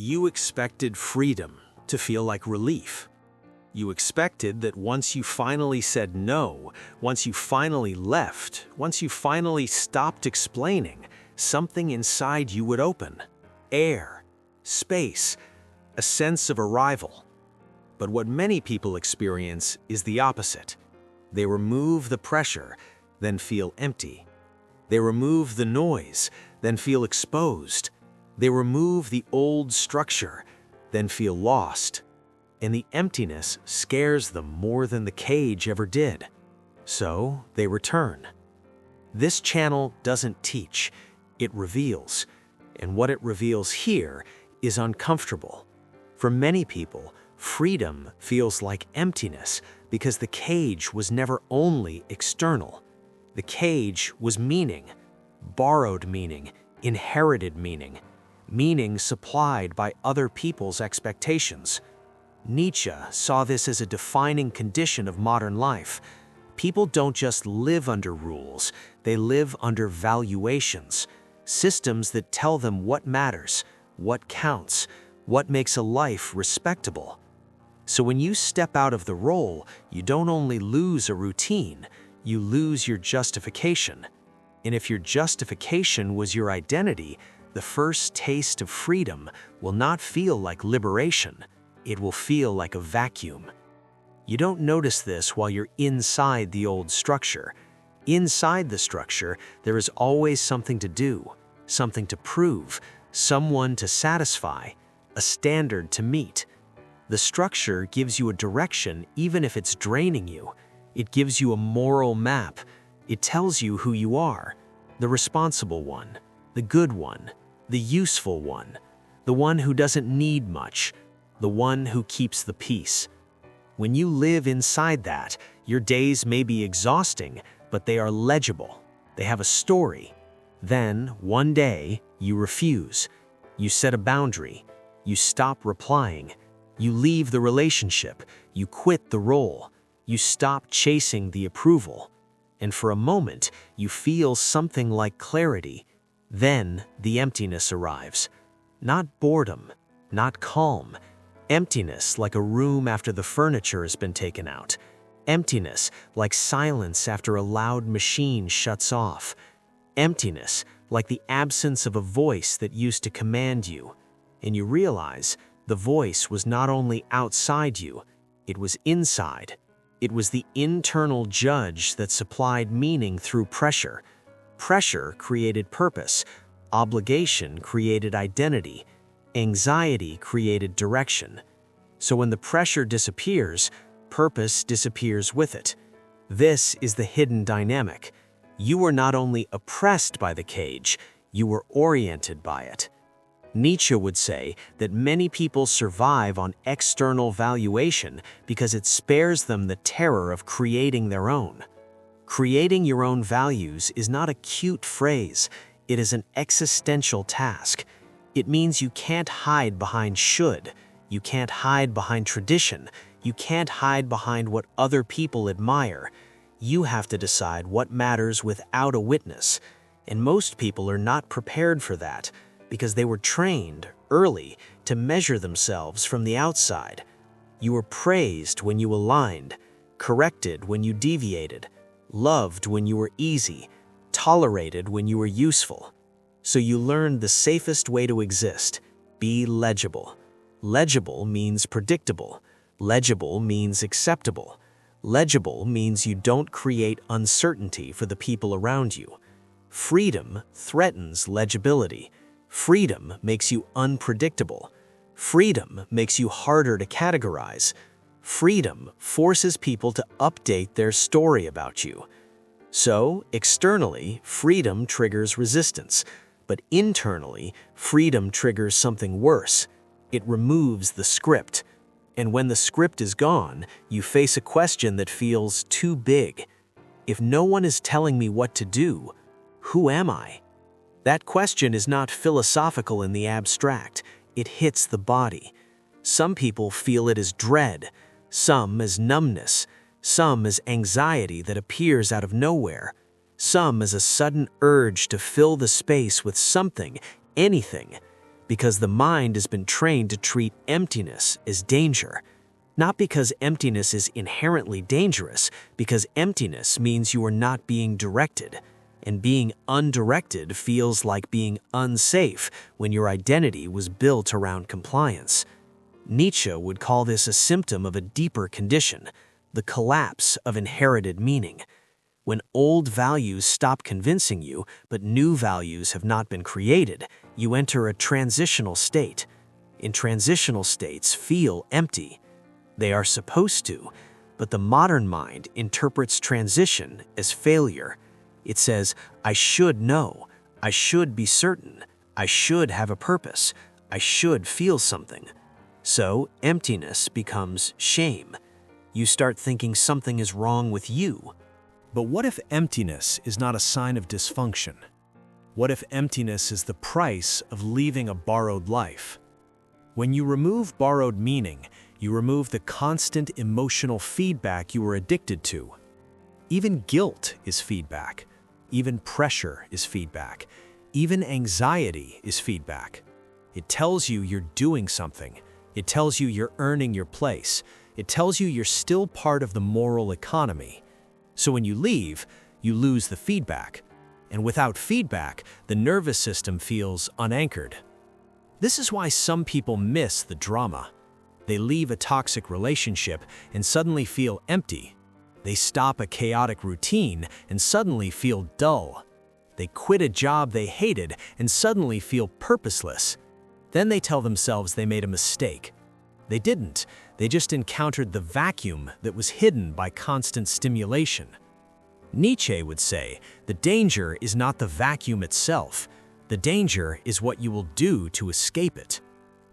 You expected freedom to feel like relief. You expected that once you finally said no, once you finally left, once you finally stopped explaining, something inside you would open. Air, space, a sense of arrival. But what many people experience is the opposite. They remove the pressure, then feel empty. They remove the noise, then feel exposed. They remove the old structure, then feel lost. And the emptiness scares them more than the cage ever did. So they return. This channel doesn't teach, it reveals. And what it reveals here is uncomfortable. For many people, freedom feels like emptiness because the cage was never only external. The cage was meaning, borrowed meaning, inherited meaning, meaning supplied by other people's expectations. Nietzsche saw this as a defining condition of modern life. People don't just live under rules, they live under valuations, systems that tell them what matters, what counts, what makes a life respectable. So when you step out of the role, you don't only lose a routine, you lose your justification. And if your justification was your identity, the first taste of freedom will not feel like liberation. It will feel like a vacuum. You don't notice this while you're inside the old structure. Inside the structure, there is always something to do, something to prove, someone to satisfy, a standard to meet. The structure gives you a direction even if it's draining you. It gives you a moral map. It tells you who you are, the responsible one, the good one, the useful one, the one who doesn't need much, the one who keeps the peace. When you live inside that, your days may be exhausting, but they are legible. They have a story. Then, one day, you refuse. You set a boundary. You stop replying. You leave the relationship. You quit the role. You stop chasing the approval. And for a moment, you feel something like clarity. Then the emptiness arrives. Not boredom, not calm. Emptiness like a room after the furniture has been taken out. Emptiness like silence after a loud machine shuts off. Emptiness like the absence of a voice that used to command you. And you realize the voice was not only outside you, it was inside. It was the internal judge that supplied meaning through pressure. Pressure created purpose. Obligation created identity. Anxiety created direction. So when the pressure disappears, purpose disappears with it. This is the hidden dynamic. You were not only oppressed by the cage, you were oriented by it. Nietzsche would say that many people survive on external valuation because it spares them the terror of creating their own. Creating your own values is not a cute phrase, it is an existential task. It means you can't hide behind should, you can't hide behind tradition, you can't hide behind what other people admire. You have to decide what matters without a witness, and most people are not prepared for that because they were trained early to measure themselves from the outside. You were praised when you aligned, corrected when you deviated, loved when you were easy, tolerated when you were useful. So you learned the safest way to exist: be legible. Legible means predictable. Legible means acceptable. Legible means you don't create uncertainty for the people around you. Freedom threatens legibility. Freedom makes you unpredictable. Freedom makes you harder to categorize. Freedom forces people to update their story about you. So, externally, freedom triggers resistance, but internally, freedom triggers something worse. It removes the script. And when the script is gone, you face a question that feels too big. If no one is telling me what to do, who am I? That question is not philosophical in the abstract. It hits the body. Some people feel it as dread, some as numbness, some as anxiety that appears out of nowhere, some as a sudden urge to fill the space with something, anything. because the mind has been trained to treat emptiness as danger. Not because emptiness is inherently dangerous, because emptiness means you are not being directed. And being undirected feels like being unsafe when your identity was built around compliance. Nietzsche would call this a symptom of a deeper condition, the collapse of inherited meaning. When old values stop convincing you, but new values have not been created, you enter a transitional state. In transitional states feel empty. They are supposed to, but the modern mind interprets transition as failure. It says, I should know, I should be certain, I should have a purpose, I should feel something. So emptiness becomes shame. You start thinking something is wrong with you. But what if emptiness is not a sign of dysfunction? What if emptiness is the price of leaving a borrowed life? When you remove borrowed meaning, you remove the constant emotional feedback you were addicted to. Even guilt is feedback. Even pressure is feedback. Even anxiety is feedback. It tells you you're doing something. It tells you you're earning your place. It tells you you're still part of the moral economy. So when you leave, you lose the feedback. And without feedback, the nervous system feels unanchored. This is why some people miss the drama. They leave a toxic relationship and suddenly feel empty. They stop a chaotic routine and suddenly feel dull. They quit a job they hated and suddenly feel purposeless. Then they tell themselves they made a mistake. They didn't. They just encountered the vacuum that was hidden by constant stimulation. Nietzsche would say, the danger is not the vacuum itself. The danger is what you will do to escape it.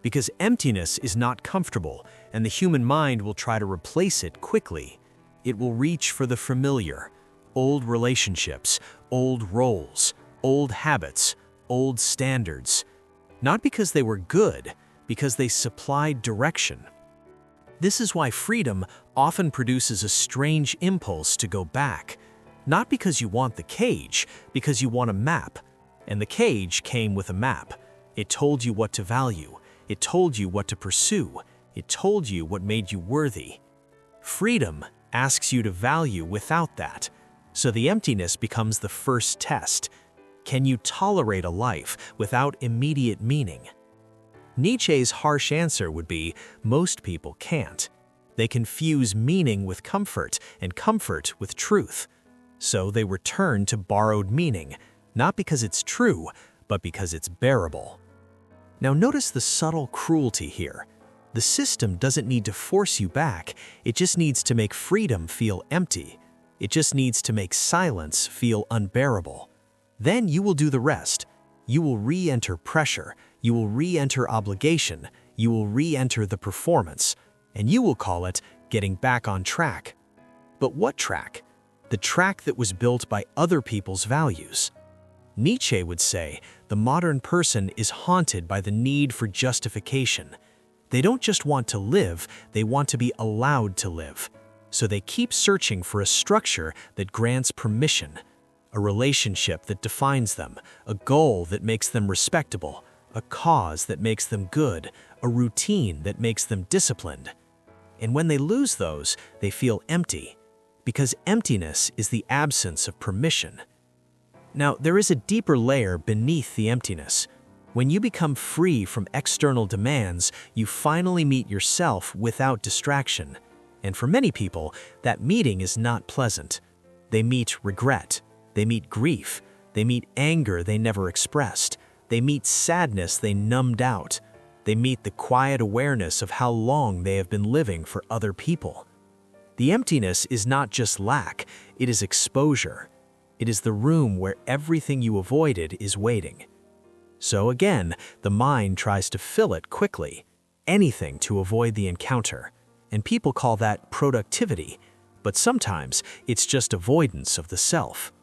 Because emptiness is not comfortable, and the human mind will try to replace it quickly. It will reach for the familiar, old relationships, old roles, old habits, old standards. Not because they were good, because they supplied direction. This is why freedom often produces a strange impulse to go back. Not because you want the cage, because you want a map. And the cage came with a map. It told you what to value. It told you what to pursue. It told you what made you worthy. Freedom asks you to value without that. So the emptiness becomes the first test. Can you tolerate a life without immediate meaning? Nietzsche's harsh answer would be, most people can't. They confuse meaning with comfort and comfort with truth. So they return to borrowed meaning, not because it's true, but because it's bearable. Now notice the subtle cruelty here. The system doesn't need to force you back, it just needs to make freedom feel empty. It just needs to make silence feel unbearable. Then you will do the rest. You will re-enter pressure, you will re-enter obligation, you will re-enter the performance, and you will call it getting back on track. But what track? The track that was built by other people's values. Nietzsche would say, the modern person is haunted by the need for justification. They don't just want to live, they want to be allowed to live. So they keep searching for a structure that grants permission, a relationship that defines them, a goal that makes them respectable, a cause that makes them good, a routine that makes them disciplined. And when they lose those, they feel empty, because emptiness is the absence of permission. Now, there is a deeper layer beneath the emptiness. When you become free from external demands, you finally meet yourself without distraction. And for many people, that meeting is not pleasant. They meet regret. They meet grief. They meet anger they never expressed. They meet sadness they numbed out. They meet the quiet awareness of how long they have been living for other people. The emptiness is not just lack, it is exposure. It is the room where everything you avoided is waiting. So again, the mind tries to fill it quickly, anything to avoid the encounter. And people call that productivity, but sometimes it's just avoidance of the self.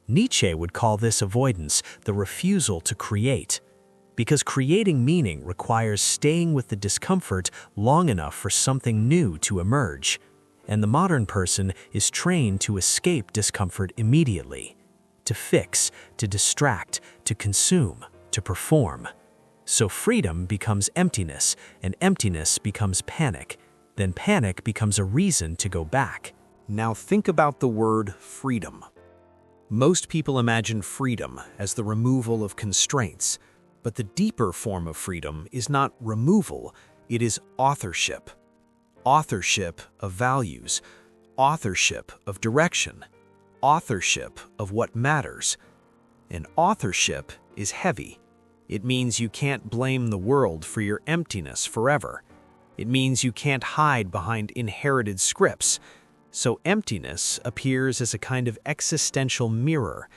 Nietzsche would call this avoidance the refusal to create, because creating meaning requires staying with the discomfort long enough for something new to emerge. And the modern person is trained to escape discomfort immediately, to fix, to distract, to consume, to perform. So freedom becomes emptiness, and emptiness becomes panic. Then panic becomes a reason to go back. Now think about the word freedom. Most people imagine freedom as the removal of constraints, but the deeper form of freedom is not removal, it is authorship. Authorship of values, authorship of direction, authorship of what matters. And authorship is heavy. It means you can't blame the world for your emptiness forever. It means you can't hide behind inherited scripts. So emptiness appears as a kind of existential mirror.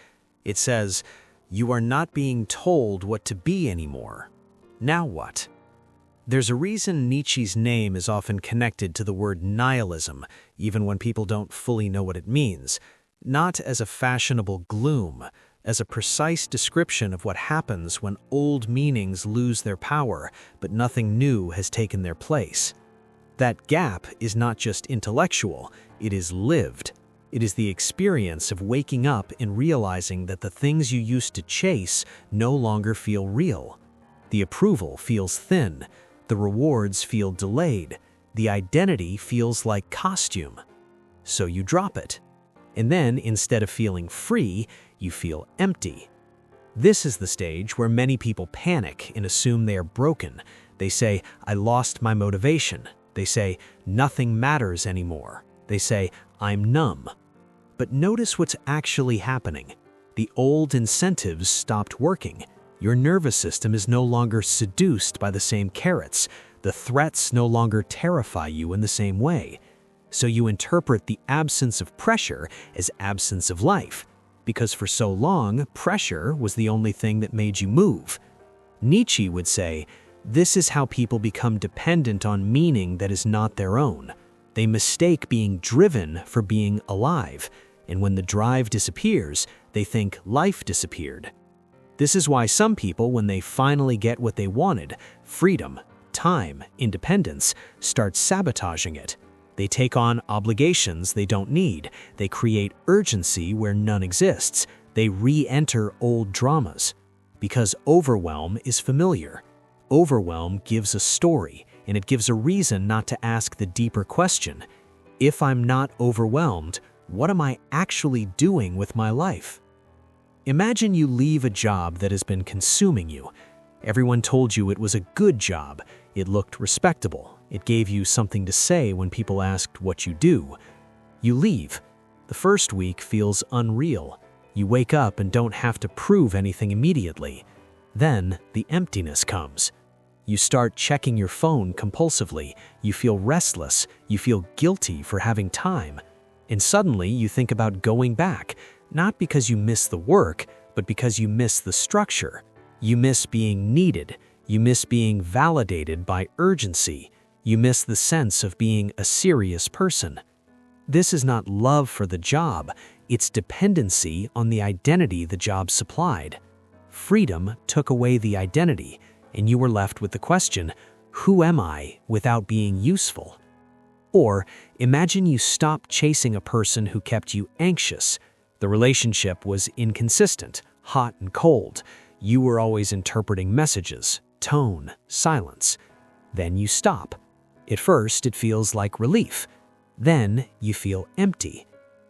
It says, you are not being told what to be anymore. Now what? There's a reason Nietzsche's name is often connected to the word nihilism, even when people don't fully know what it means. Not as a fashionable gloom, as a precise description of what happens when old meanings lose their power, but nothing new has taken their place. That gap is not just intellectual, it is lived. It is the experience of waking up and realizing that the things you used to chase no longer feel real. The approval feels thin, the rewards feel delayed, the identity feels like costume. So you drop it. And then, instead of feeling free, you feel empty. This is the stage where many people panic and assume they are broken. They say, I lost my motivation. They say, nothing matters anymore. They say, I'm numb. But notice what's actually happening. The old incentives stopped working. Your nervous system is no longer seduced by the same carrots. The threats no longer terrify you in the same way. So you interpret the absence of pressure as absence of life, because for so long, pressure was the only thing that made you move. Nietzsche would say, this is how people become dependent on meaning that is not their own. They mistake being driven for being alive, and when the drive disappears, they think life disappeared. This is why some people, when they finally get what they wanted, freedom, time, independence, start sabotaging it. They take on obligations they don't need. They create urgency where none exists. They re-enter old dramas. Because overwhelm is familiar. Overwhelm gives a story, and it gives a reason not to ask the deeper question. If I'm not overwhelmed, what am I actually doing with my life? Imagine you leave a job that has been consuming you. Everyone told you it was a good job. It looked respectable. It gave you something to say when people asked what you do. You leave. The first week feels unreal. You wake up and don't have to prove anything immediately. Then the emptiness comes. You start checking your phone compulsively. You feel restless. You feel guilty for having time. And suddenly you think about going back, not because you miss the work, but because you miss the structure. You miss being needed. You miss being validated by urgency. You miss the sense of being a serious person. This is not love for the job, it's dependency on the identity the job supplied. Freedom took away the identity, and you were left with the question, who am I without being useful? Or imagine you stopped chasing a person who kept you anxious. The relationship was inconsistent, hot and cold. You were always interpreting messages, tone, silence. Then you stop. At first, it feels like relief. Then you feel empty.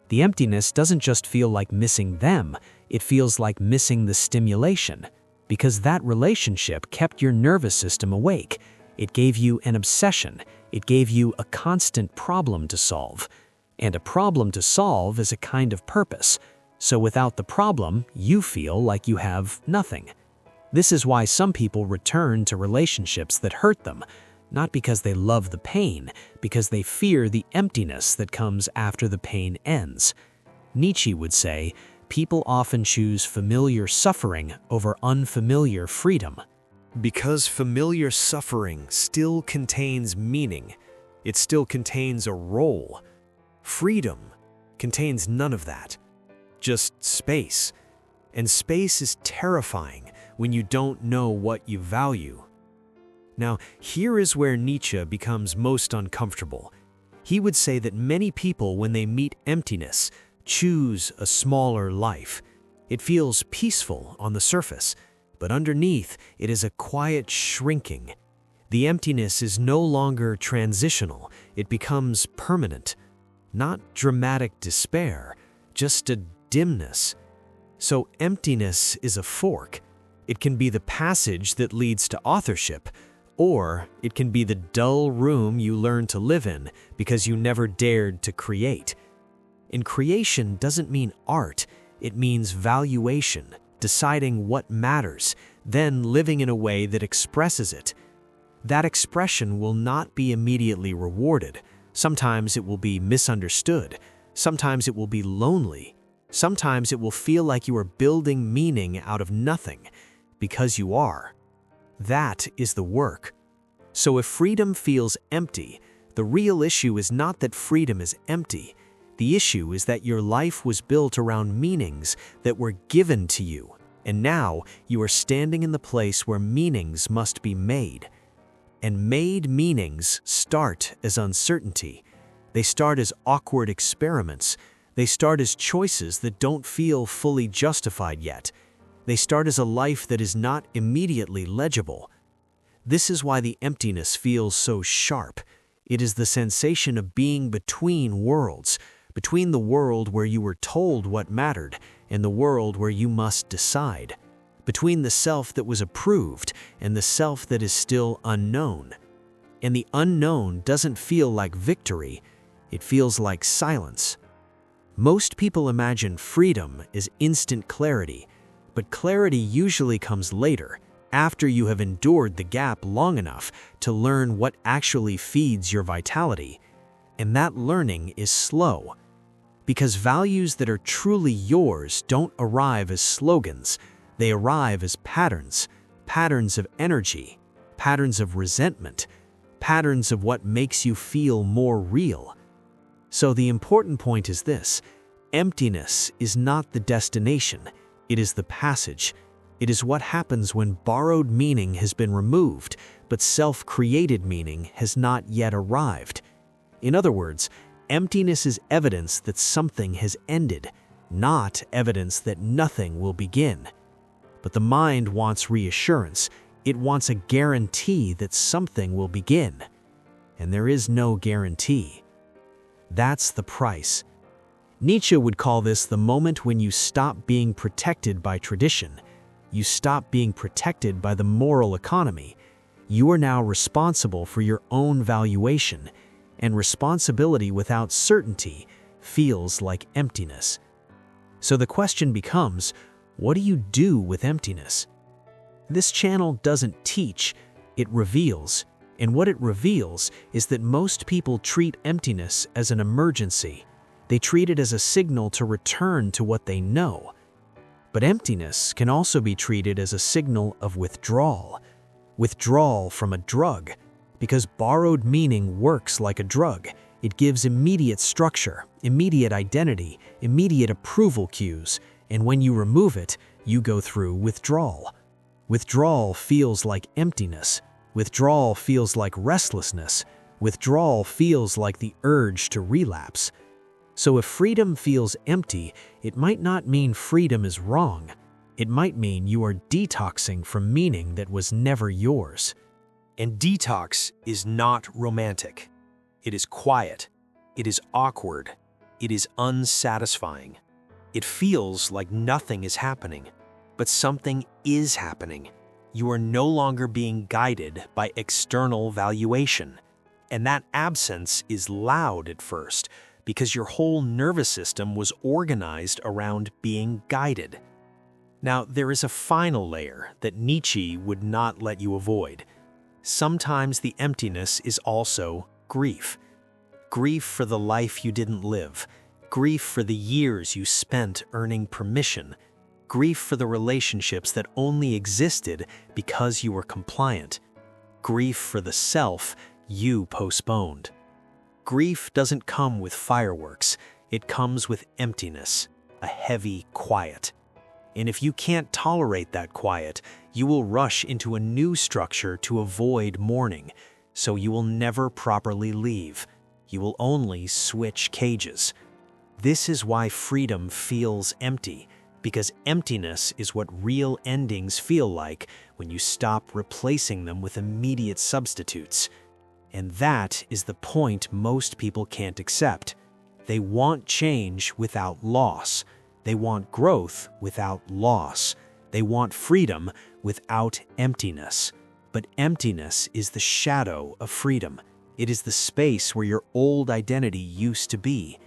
The emptiness doesn't just feel like missing them, it feels like missing the stimulation. Because that relationship kept your nervous system awake. It gave you an obsession. It gave you a constant problem to solve. And a problem to solve is a kind of purpose. So without the problem, you feel like you have nothing. This is why some people return to relationships that hurt them. Not because they love the pain, because they fear the emptiness that comes after the pain ends. Nietzsche would say, people often choose familiar suffering over unfamiliar freedom. Because familiar suffering still contains meaning, it still contains a role. Freedom contains none of that, just space. And space is terrifying when you don't know what you value. Now, here is where Nietzsche becomes most uncomfortable. He would say that many people, when they meet emptiness, choose a smaller life. It feels peaceful on the surface. But underneath, it is a quiet shrinking. The emptiness is no longer transitional, it becomes permanent. Not dramatic despair, just a dimness. So emptiness is a fork. It can be the passage that leads to authorship, or it can be the dull room you learn to live in because you never dared to create. And creation doesn't mean art, it means valuation, deciding what matters, then living in a way that expresses it. That expression will not be immediately rewarded. Sometimes it will be misunderstood. Sometimes it will be lonely. Sometimes it will feel like you are building meaning out of nothing, because you are. That is the work. So if freedom feels empty, the real issue is not that freedom is empty. The issue is that your life was built around meanings that were given to you, and now you are standing in the place where meanings must be made. And made meanings start as uncertainty. They start as awkward experiments. They start as choices that don't feel fully justified yet. They start as a life that is not immediately legible. This is why the emptiness feels so sharp. It is the sensation of being between worlds, between the world where you were told what mattered and the world where you must decide, between the self that was approved and the self that is still unknown. And the unknown doesn't feel like victory, it feels like silence. Most people imagine freedom as instant clarity, but clarity usually comes later, after you have endured the gap long enough to learn what actually feeds your vitality. And that learning is slow, because values that are truly yours don't arrive as slogans. They arrive as patterns, patterns of energy, patterns of resentment, patterns of what makes you feel more real. So the important point is this: emptiness is not the destination, it is the passage. It is what happens when borrowed meaning has been removed, but self-created meaning has not yet arrived. In other words, emptiness is evidence that something has ended, not evidence that nothing will begin. But the mind wants reassurance. It wants a guarantee that something will begin. And there is no guarantee. That's the price. Nietzsche would call this the moment when you stop being protected by tradition. You stop being protected by the moral economy. You are now responsible for your own valuation, and responsibility without certainty feels like emptiness. So the question becomes, what do you do with emptiness? This channel doesn't teach, it reveals. And what it reveals is that most people treat emptiness as an emergency. They treat it as a signal to return to what they know. But emptiness can also be treated as a signal of withdrawal. Withdrawal from a drug, because borrowed meaning works like a drug. It gives immediate structure, immediate identity, immediate approval cues, and when you remove it, you go through withdrawal. Withdrawal feels like emptiness. Withdrawal feels like restlessness. Withdrawal feels like the urge to relapse. So if freedom feels empty, it might not mean freedom is wrong. It might mean you are detoxing from meaning that was never yours. And detox is not romantic. It is quiet. It is awkward. It is unsatisfying. It feels like nothing is happening, but something is happening. You are no longer being guided by external valuation. And that absence is loud at first, because your whole nervous system was organized around being guided. Now, there is a final layer that Nietzsche would not let you avoid. Sometimes the emptiness is also grief. Grief for the life you didn't live. Grief for the years you spent earning permission. Grief for the relationships that only existed because you were compliant. Grief for the self you postponed. Grief doesn't come with fireworks, it comes with emptiness, a heavy quiet. And if you can't tolerate that quiet, you will rush into a new structure to avoid mourning, so you will never properly leave. You will only switch cages. This is why freedom feels empty, because emptiness is what real endings feel like when you stop replacing them with immediate substitutes. And that is the point most people can't accept. They want change without loss. They want growth without loss. They want freedom without emptiness. But emptiness is the shadow of freedom. It is the space where your old identity used to be.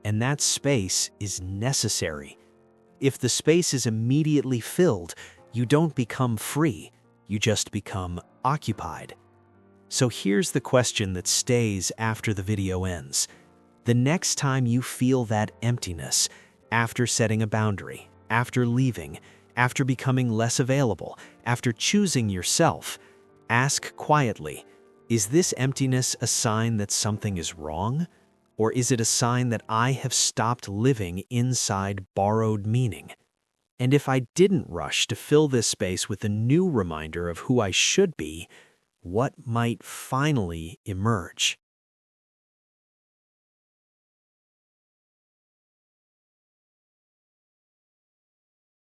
And that space is necessary. If the space is immediately filled, you don't become free. You just become occupied. So here's the question that stays after the video ends. The next time you feel that emptiness, after setting a boundary, after leaving, after becoming less available, after choosing yourself, ask quietly, is this emptiness a sign that something is wrong? Or is it a sign that I have stopped living inside borrowed meaning? And if I didn't rush to fill this space with a new reminder of who I should be, what might finally emerge?